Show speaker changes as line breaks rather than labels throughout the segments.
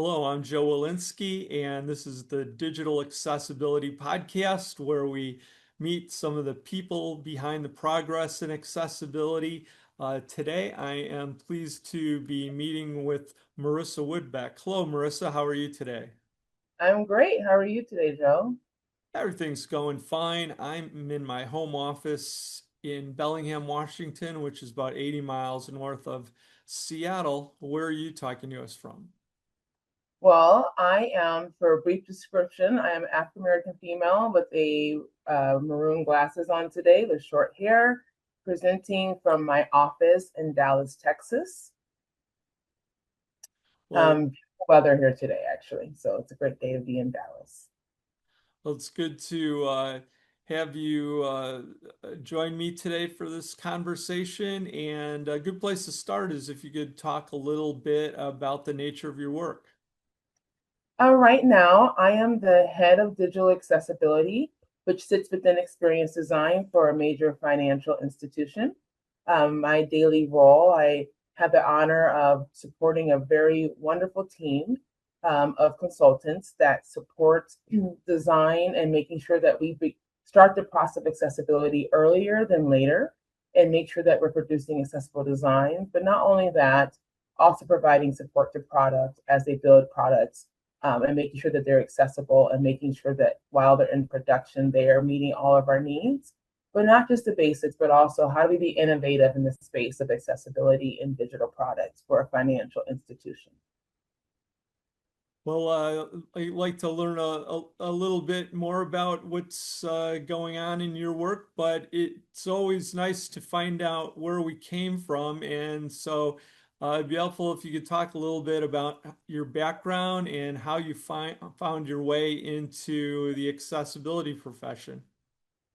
Hello, I'm Joe Walensky, and this is the Digital Accessibility Podcast, where we meet some of the people behind the progress in accessibility. Today, I am pleased to be meeting with Marissa Woodbeck. Hello, Marissa. How are you today?
I'm great. How are you today, Joe?
Everything's going fine. I'm in my home office in Bellingham, Washington, which is about 80 miles north of Seattle. Where are you talking to us from?
Well, I am, for a brief description, I am an African American female with a maroon glasses on today with short hair, presenting from my office in Dallas, Texas.
Well,
Beautiful weather here today, actually, so it's a great day to be in Dallas.
Well, it's good to have you join me today for this conversation. And a good place to start is if you could talk a little bit about the nature of your work.
Right now, I am the head of digital accessibility, which sits within experience design for a major financial institution. My daily role, I have the honor of supporting a very wonderful team of consultants that support design and making sure that start the process of accessibility earlier than later and make sure that we're producing accessible designs. But not only that, also providing support to product as they build products and making sure that they're accessible and making sure that while they're in production, they are meeting all of our needs, but not just the basics, but also how do we be innovative in the space of accessibility in digital products for a financial institution.
Well, I'd like to learn a little bit more about what's going on in your work, but it's always nice to find out where we came from. And so it'd be helpful if you could talk a little bit about your background and how you found your way into the accessibility profession.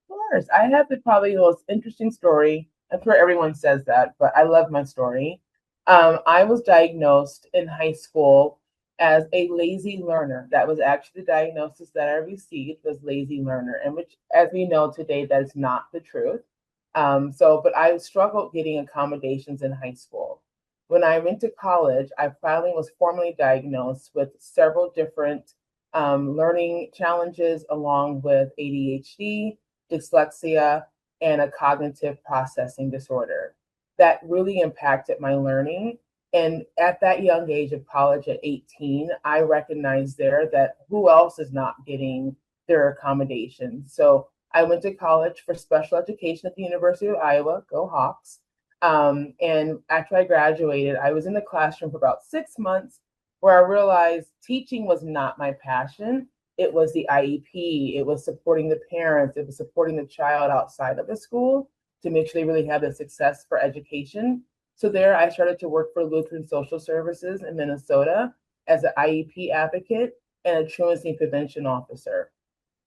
Of course, I have probably the most interesting story. I'm sure everyone says that, but I love my story. I was diagnosed in high school as a lazy learner. That was actually the diagnosis that I received was lazy learner, and which, as we know today, that is not the truth. But I struggled getting accommodations in high school. When I went to college, I finally was formally diagnosed with several different learning challenges, along with ADHD, dyslexia, and a cognitive processing disorder. That really impacted my learning. And at that young age of college at 18, I recognized there that who else is not getting their accommodations. So I went to college for special education at the University of Iowa, go Hawks. And after I graduated, I was in the classroom for about 6 months where I realized teaching was not my passion. It was the IEP, it was supporting the parents, it was supporting the child outside of the school to make sure they really had the success for education. So there I started to work for Lutheran Social Services in Minnesota as an IEP advocate and a truancy prevention officer.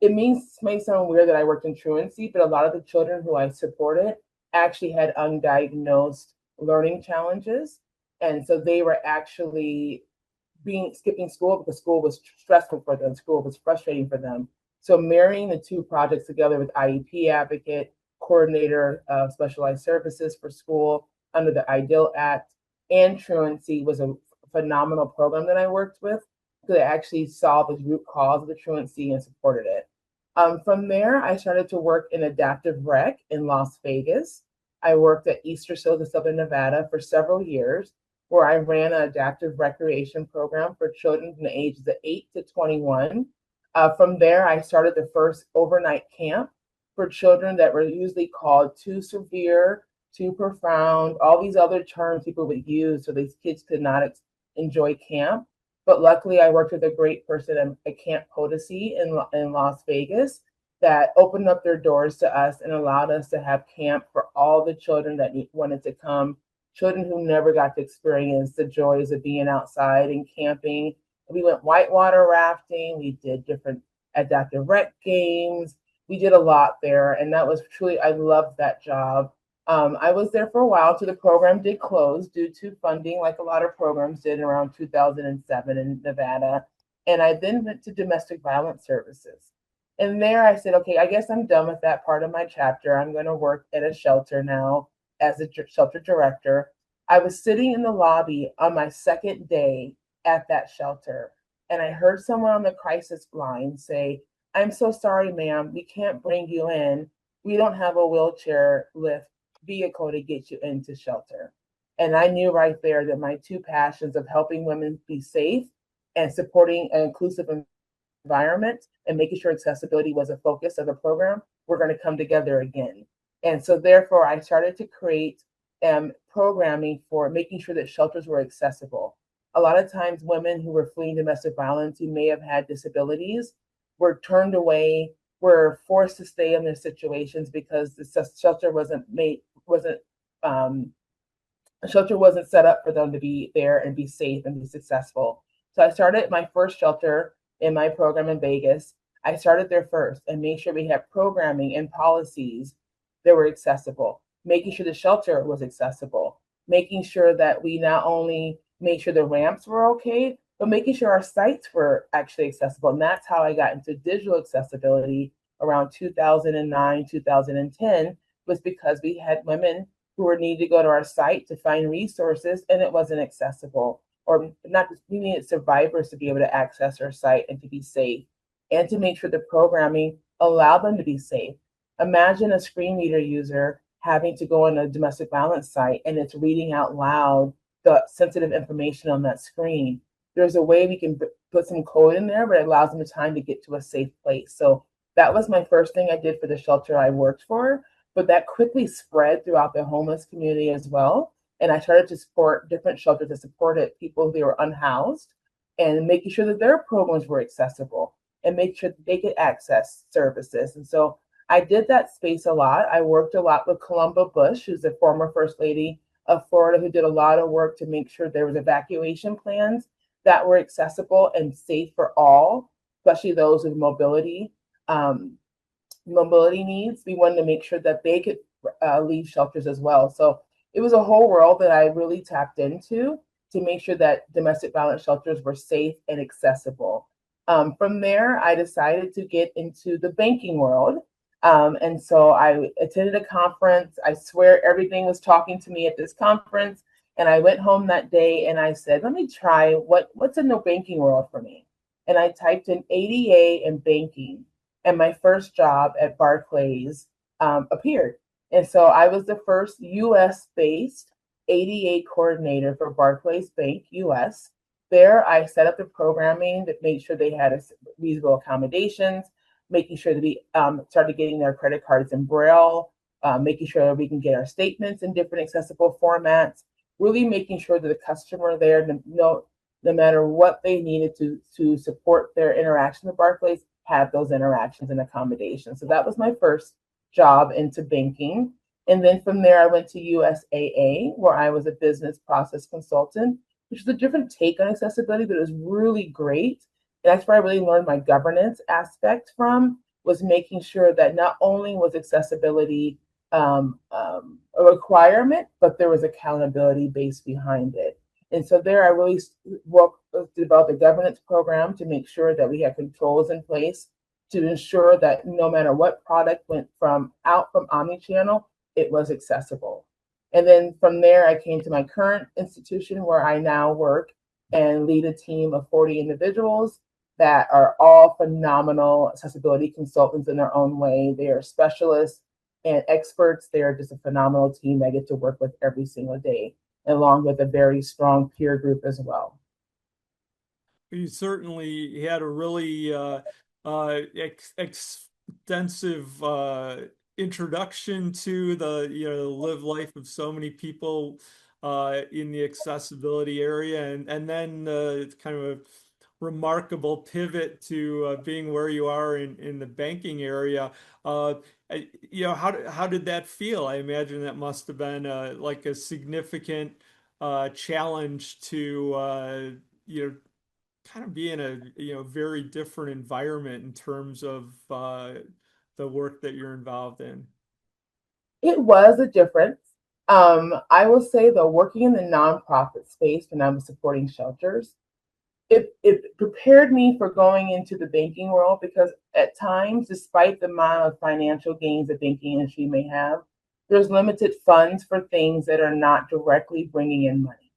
It may sound weird that I worked in truancy, but a lot of the children who I supported actually had undiagnosed learning challenges. And so they were actually being skipping school because school was stressful for them, school was frustrating for them. So marrying the two projects together with IEP advocate, coordinator of specialized services for school under the Ideal Act, and truancy was a phenomenal program that I worked with because it actually solved the root cause of the truancy and supported it. From there, I started to work in adaptive rec in Las Vegas. I worked at Easter Seals in Southern Nevada for several years, where I ran an adaptive recreation program for children from the ages of 8 to 21. From there, I started the first overnight camp for children that were usually called too severe, too profound, all these other terms people would use so these kids could not enjoy camp. But luckily, I worked with a great person at Camp Potosi in Las Vegas that opened up their doors to us and allowed us to have camp for all the children that wanted to come, children who never got to experience the joys of being outside and camping. We went whitewater rafting, we did different adaptive rec games, we did a lot there, and that was truly, I loved that job. I was there for a while until the program did close due to funding, like a lot of programs did around 2007 in Nevada. And I then went to domestic violence services. And there I said, okay, I guess I'm done with that part of my chapter. I'm going to work at a shelter now as a shelter director. I was sitting in the lobby on my second day at that shelter. And I heard someone on the crisis line say, "I'm so sorry, ma'am, we can't bring you in. We don't have a wheelchair lift vehicle to get you into shelter." And I knew right there that my two passions of helping women be safe and supporting an inclusive environment and making sure accessibility was a focus of the program were going to come together again. And so, therefore, I started to create programming for making sure that shelters were accessible. A lot of times, women who were fleeing domestic violence who may have had disabilities were turned away, were forced to stay in their situations because the shelter um, wasn't set up for them to be there and be safe and be successful. So I started my first shelter in my program in Vegas. I started there first and made sure we had programming and policies that were accessible, making sure the shelter was accessible, making sure that we not only made sure the ramps were okay, but making sure our sites were actually accessible. And that's how I got into digital accessibility around 2009, 2010, was because we had women who were needing to go to our site to find resources and it wasn't accessible. Or not just, we needed survivors to be able to access our site and to be safe and to make sure the programming allowed them to be safe. Imagine a screen reader user having to go on a domestic violence site and it's reading out loud the sensitive information on that screen. There's a way we can put some code in there, but it allows them the time to get to a safe place. So that was my first thing I did for the shelter I worked for, but that quickly spread throughout the homeless community as well. And I started to support different shelters that supported people who were unhoused and making sure that their programs were accessible and make sure that they could access services. And so I did that space a lot. I worked a lot with Columba Bush, who's the former First Lady of Florida, who did a lot of work to make sure there was evacuation plans that were accessible and safe for all, especially those with um, mobility needs. We wanted to make sure that they could leave shelters as well. So it was a whole world that I really tapped into to make sure that domestic violence shelters were safe and accessible. From there, I decided to get into the banking world. And so I attended a conference. I swear everything was talking to me at this conference. And I went home that day and I said, let me try what's in the banking world for me. And I typed in ADA and banking. And my first job at Barclays appeared. And so I was the first US based ADA coordinator for Barclays Bank US. There, I set up the programming that made sure they had reasonable accommodations, making sure that we started getting their credit cards in Braille, making sure that we can get our statements in different accessible formats, really making sure that the customer there, no matter what they needed to support their interaction with Barclays, had those interactions and accommodations. So that was my first job into banking. And then from there, I went to USAA, where I was a business process consultant, which is a different take on accessibility, but it was really great. And that's where I really learned my governance aspect from, was making sure that not only was accessibility a requirement, but there was accountability based behind it. And so there I really worked to develop a governance program to make sure that we had controls in place to ensure that no matter what product went from omnichannel, it was accessible. And then from there, I came to my current institution where I now work and lead a team of 40 individuals that are all phenomenal accessibility consultants in their own way. They are specialists and experts. They are just a phenomenal team I get to work with every single day, along with a very strong peer group as well.
You certainly had a really extensive introduction to the live life of so many people in the accessibility area, and then kind of a remarkable pivot to being where you are in the banking area. How did that feel? I imagine that must have been like a significant challenge to kind of be in a very different environment in terms of the work that you're involved in.
It was a difference. I will say, though, working in the nonprofit space when I was supporting shelters, it prepared me for going into the banking world, because at times, despite the amount of financial gains the banking industry may have, there's limited funds for things that are not directly bringing in money.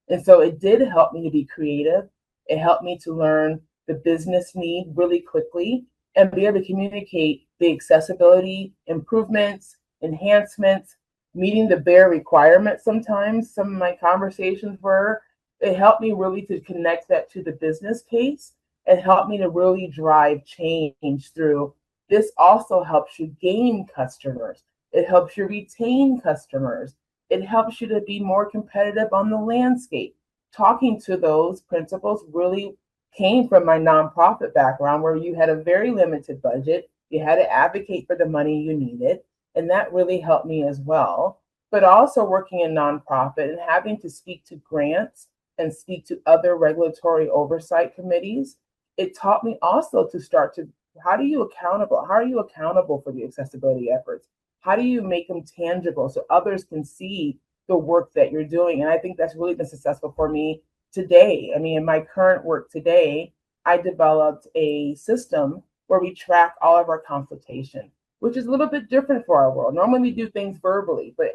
And so it did help me to be creative It helped me to learn the business need really quickly and be able to communicate the accessibility improvements, enhancements, meeting the bare requirements. Sometimes some of my conversations were, it helped me really to connect that to the business case and helped me to really drive change through. This also helps you gain customers. It helps you retain customers. It helps you to be more competitive on the landscape. Talking to those principles really came from my nonprofit background where you had a very limited budget. You had to advocate for the money you needed. And that really helped me as well. But also working in nonprofit and having to speak to grants and speak to other regulatory oversight committees, it taught me also to start to, how do you accountable? How are you accountable for the accessibility efforts? How do you make them tangible so others can see the work that you're doing? And I think that's really been successful for me today. I mean, in my current work today, I developed a system where we track all of our consultation, which is a little bit different for our world. Normally we do things verbally, but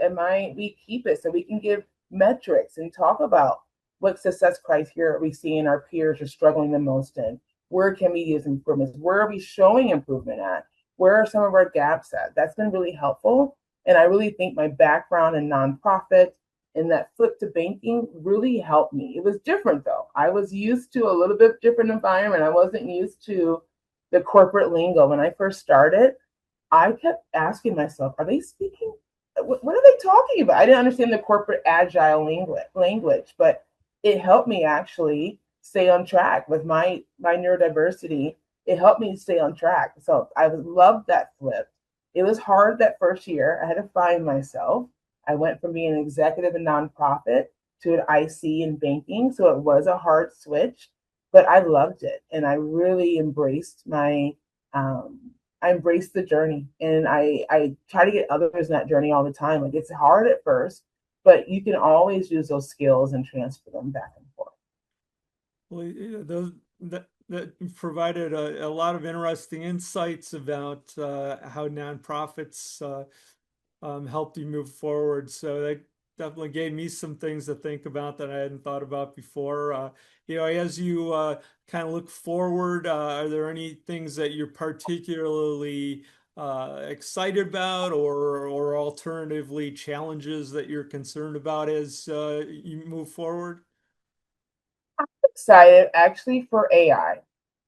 we keep it so we can give metrics and talk about what success criteria we see in our peers are struggling the most in. Where can we use improvements? Where are we showing improvement at? Where are some of our gaps at? That's been really helpful. And I really think my background in nonprofit and that flip to banking really helped me. It was different though. I was used to a little bit different environment. I wasn't used to the corporate lingo. When I first started, I kept asking myself, are they speaking? What are they talking about? I didn't understand the corporate agile language, but it helped me actually stay on track with my neurodiversity. It helped me stay on track. So I loved that flip. It was hard that first year. I had to find myself. I went from being an executive in nonprofit to an IC in banking. So it was a hard switch, but I loved it. And I really I embraced the journey, and I try to get others in that journey all the time. Like it's hard at first, but you can always use those skills and transfer them back and forth.
Well, yeah, that provided a lot of interesting insights about how nonprofits helped you move forward. So that definitely gave me some things to think about that I hadn't thought about before. As you kind of look forward, are there any things that you're particularly excited about, or alternatively challenges that you're concerned about as you move forward?
Excited actually for AI,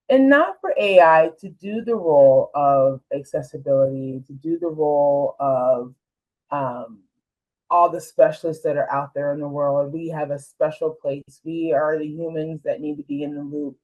and not for AI to do the role of accessibility, to do the role of um, all the specialists that are out there in the world. We have a special place. We are the humans that need to be in the loop.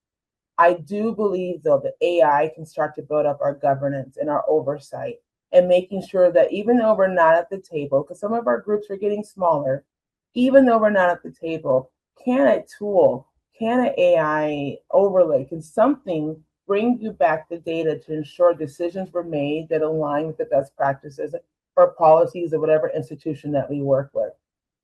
I do believe, though, that AI can start to build up our governance and our oversight and making sure that even though we're not at the table, because some of our groups are getting smaller, even though we're not at the table, can a tool, can an AI overlay, can something bring you back the data to ensure decisions were made that align with the best practices or policies of whatever institution that we work with?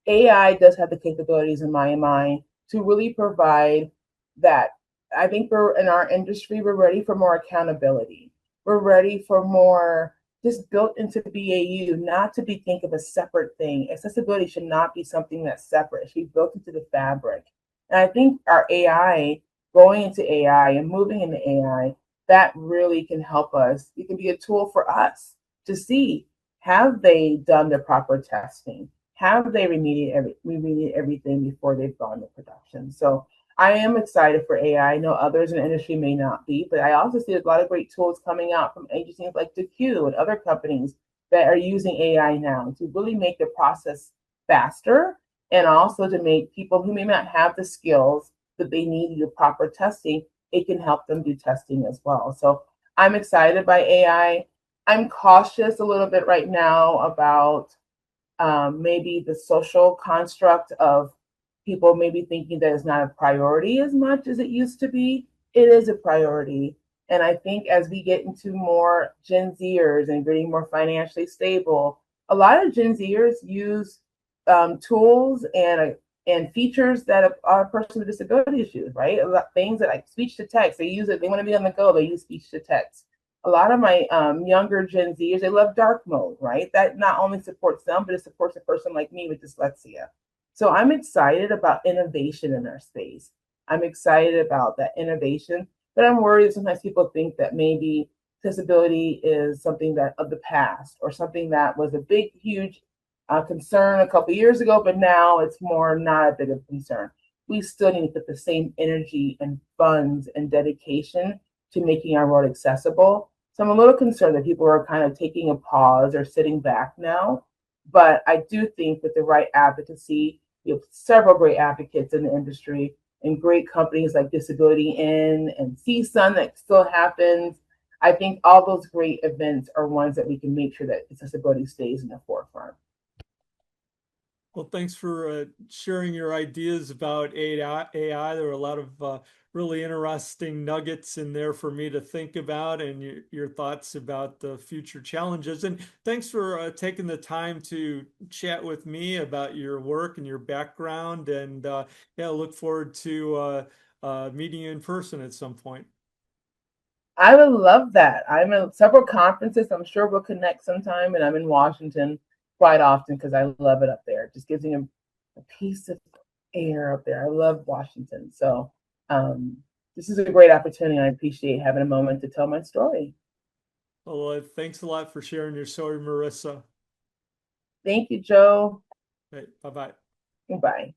AI does have the capabilities in my mind to really provide that. I think we're in our industry, we're ready for more accountability. We're ready for more just built into BAU, not to be think of a separate thing. Accessibility should not be something that's separate. It should be built into the fabric. And I think our AI, going into AI and moving into AI, that really can help us. It can be a tool for us to see, have they done the proper testing? Have they remediated everything before they've gone to production? So I am excited for AI. I know others in the industry may not be, but I also see a lot of great tools coming out from agencies like DeQ and other companies that are using AI now to really make the process faster, and also to make people who may not have the skills that they need to do proper testing, it can help them do testing as well. So I'm excited by AI. I'm cautious a little bit right now about maybe the social construct of people maybe thinking that it's not a priority as much as it used to be. It is a priority. And I think as we get into more Gen Zers and getting more financially stable, a lot of Gen Zers use tools and features that are person with disability issues, right? A lot things that like speech to text, they use it. They want to be on the go. They use speech to text. A lot of my younger Gen Zers, they love dark mode, right? That not only supports them, but it supports a person like me with dyslexia. So I'm excited about innovation in our space. I'm excited about that innovation, but I'm worried that sometimes people think that maybe accessibility is something that of the past or something that was a big, huge concern a couple years ago, but now it's more not a big of a concern. We still need to put the same energy and funds and dedication to making our world accessible. So I'm a little concerned that people are kind of taking a pause or sitting back now. But I do think with the right advocacy, we have several great advocates in the industry and great companies like Disability In and CSUN that still happens. I think all those great events are ones that we can make sure that accessibility stays in the forefront.
Well, thanks for sharing your ideas about AI. There were a lot of really interesting nuggets in there for me to think about, and your thoughts about the future challenges. And thanks for taking the time to chat with me about your work and your background. And yeah, I look forward to meeting you in person at some point.
I would love that. I'm in several conferences. I'm sure we'll connect sometime, and I'm in Washington quite often because I love it up there. It just gives me a piece of air up there. I love Washington. So this is a great opportunity. I appreciate having a moment to tell my story.
Well, thanks a lot for sharing your story, Marissa.
Thank you, Joe.
Hey, bye-bye.
Goodbye.